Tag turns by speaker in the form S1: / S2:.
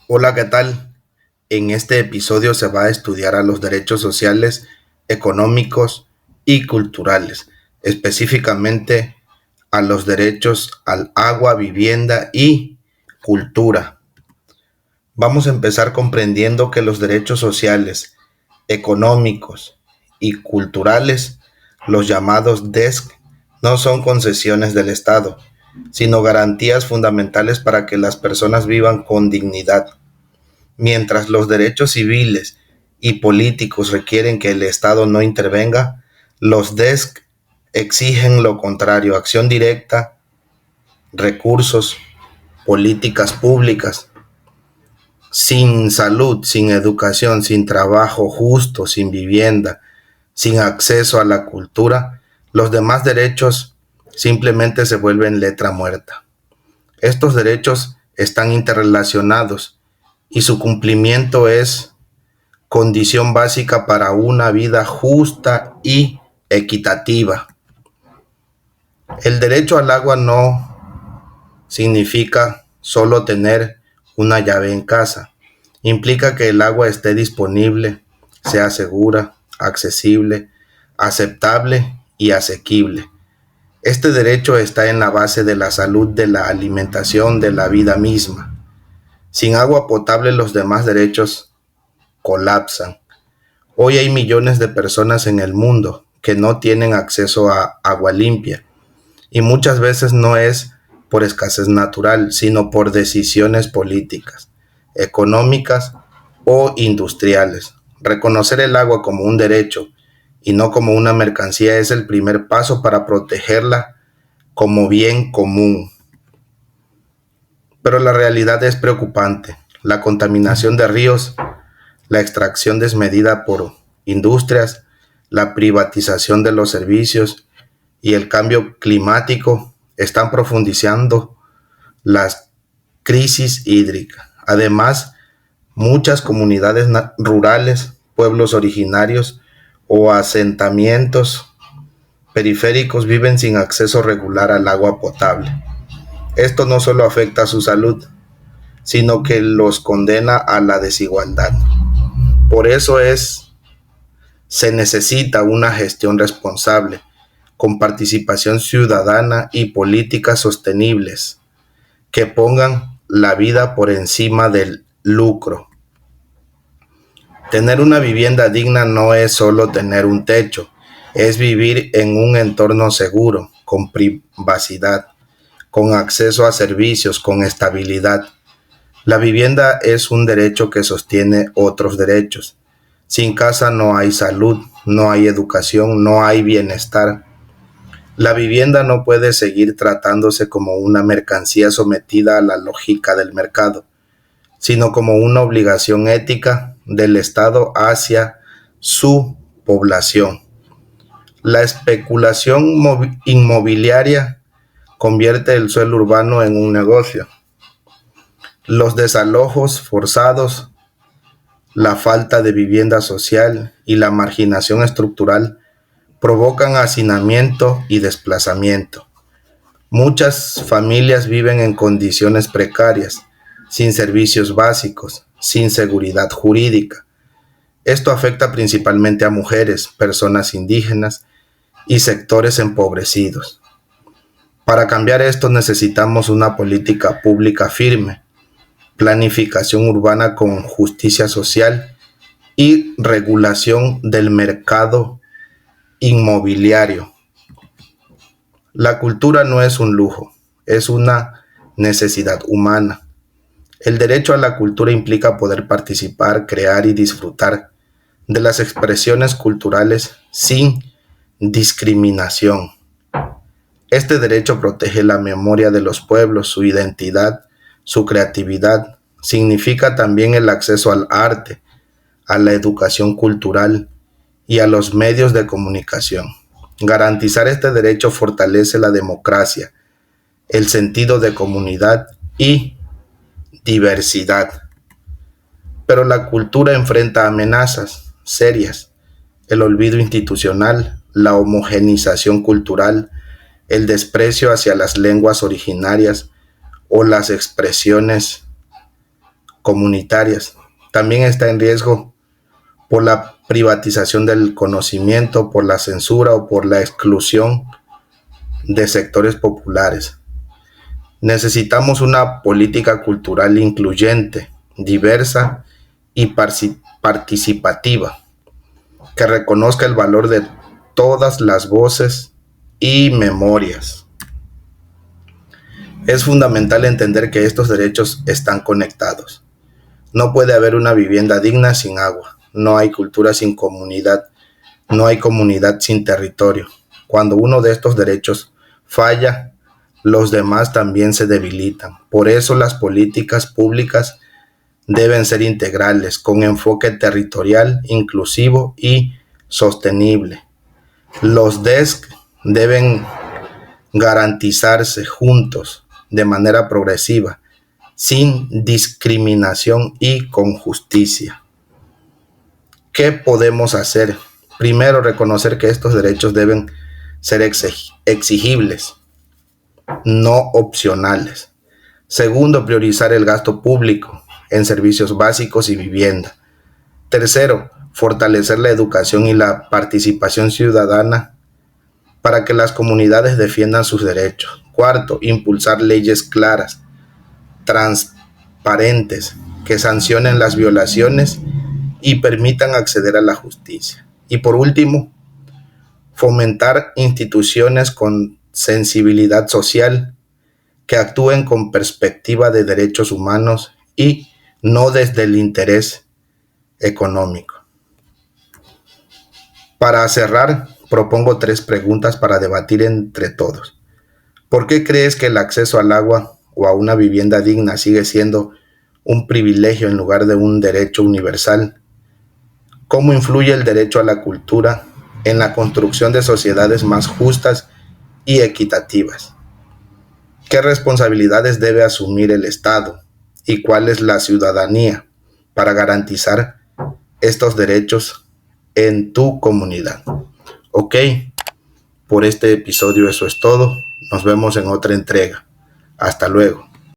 S1: Hola, ¿qué tal? En este episodio se va a estudiar a los derechos sociales, económicos y culturales, específicamente a los derechos al agua, vivienda y cultura. Vamos a empezar comprendiendo que los derechos sociales, económicos y culturales, los llamados DESC, no son concesiones del Estado, sino garantías fundamentales para que las personas vivan con dignidad. Mientras los derechos civiles y políticos requieren que el Estado no intervenga, los DESC exigen lo contrario: acción directa, recursos, políticas públicas. Sin salud, sin educación, sin trabajo justo, sin vivienda, sin acceso a la cultura, los demás derechos simplemente se vuelven letra muerta. Estos derechos están interrelacionados y su cumplimiento es condición básica para una vida justa y equitativa. El derecho al agua no significa solo tener una llave en casa. Implica que el agua esté disponible, sea segura, accesible, aceptable y asequible. Este derecho está en la base de la salud, de la alimentación, de la vida misma. Sin agua potable los demás derechos colapsan. Hoy hay millones de personas en el mundo que no tienen acceso a agua limpia, y muchas veces no es por escasez natural, sino por decisiones políticas, económicas o industriales. Reconocer el agua como un derecho y no como una mercancía es el primer paso para protegerla como bien común. Pero la realidad es preocupante. La contaminación de ríos, la extracción desmedida por industrias, la privatización de los servicios y el cambio climático están profundizando las crisis hídricas. Además, muchas comunidades rurales, pueblos originarios o asentamientos periféricos viven sin acceso regular al agua potable. Esto no solo afecta a su salud, sino que los condena a la desigualdad. Por eso se necesita una gestión responsable, con participación ciudadana y políticas sostenibles que pongan la vida por encima del lucro. Tener una vivienda digna no es solo tener un techo, es vivir en un entorno seguro, con privacidad, con acceso a servicios, con estabilidad. La vivienda es un derecho que sostiene otros derechos. Sin casa no hay salud, no hay educación, no hay bienestar. La vivienda no puede seguir tratándose como una mercancía sometida a la lógica del mercado, sino como una obligación ética del Estado hacia su población. La especulación inmobiliaria convierte el suelo urbano en un negocio. Los desalojos forzados, la falta de vivienda social y la marginación estructural provocan hacinamiento y desplazamiento. Muchas familias viven en condiciones precarias, sin servicios básicos, sin seguridad jurídica. Esto afecta principalmente a mujeres, personas indígenas y sectores empobrecidos. Para cambiar esto necesitamos una política pública firme, planificación urbana con justicia social y regulación del mercado inmobiliario. La cultura no es un lujo, es una necesidad humana. El derecho a la cultura implica poder participar, crear y disfrutar de las expresiones culturales sin discriminación. Este derecho protege la memoria de los pueblos, su identidad, su creatividad. Significa también el acceso al arte, a la educación cultural y a los medios de comunicación. Garantizar este derecho fortalece la democracia, el sentido de comunidad y diversidad. Pero la cultura enfrenta amenazas serias: el olvido institucional, la homogenización cultural, el desprecio hacia las lenguas originarias o las expresiones comunitarias. También está en riesgo por la privatización del conocimiento, por la censura o por la exclusión de sectores populares. Necesitamos una política cultural incluyente, diversa y participativa, que reconozca el valor de todas las voces y memorias. Es fundamental entender que estos derechos están conectados. No puede haber una vivienda digna sin agua, no hay cultura sin comunidad, no hay comunidad sin territorio. Cuando uno de estos derechos falla, los demás también se debilitan. Por eso las políticas públicas deben ser integrales, con enfoque territorial, inclusivo y sostenible. Los DESC deben garantizarse juntos, de manera progresiva, sin discriminación y con justicia. ¿Qué podemos hacer? Primero, reconocer que estos derechos deben ser exigibles, no opcionales. Segundo, priorizar el gasto público en servicios básicos y vivienda. Tercero, fortalecer la educación y la participación ciudadana para que las comunidades defiendan sus derechos. Cuarto, impulsar leyes claras, transparentes, que sancionen las violaciones y permitan acceder a la justicia. Y por último, fomentar instituciones con sensibilidad social que actúen con perspectiva de derechos humanos y no desde el interés económico. Para cerrar, propongo 3 preguntas para debatir entre todos. ¿Por qué crees que el acceso al agua o a una vivienda digna sigue siendo un privilegio en lugar de un derecho universal? ¿Cómo influye el derecho a la cultura en la construcción de sociedades más justas y equitativas? ¿Qué responsabilidades debe asumir el Estado y cuál es la ciudadanía para garantizar estos derechos en tu comunidad? Ok, por este episodio eso es todo. Nos vemos en otra entrega. Hasta luego.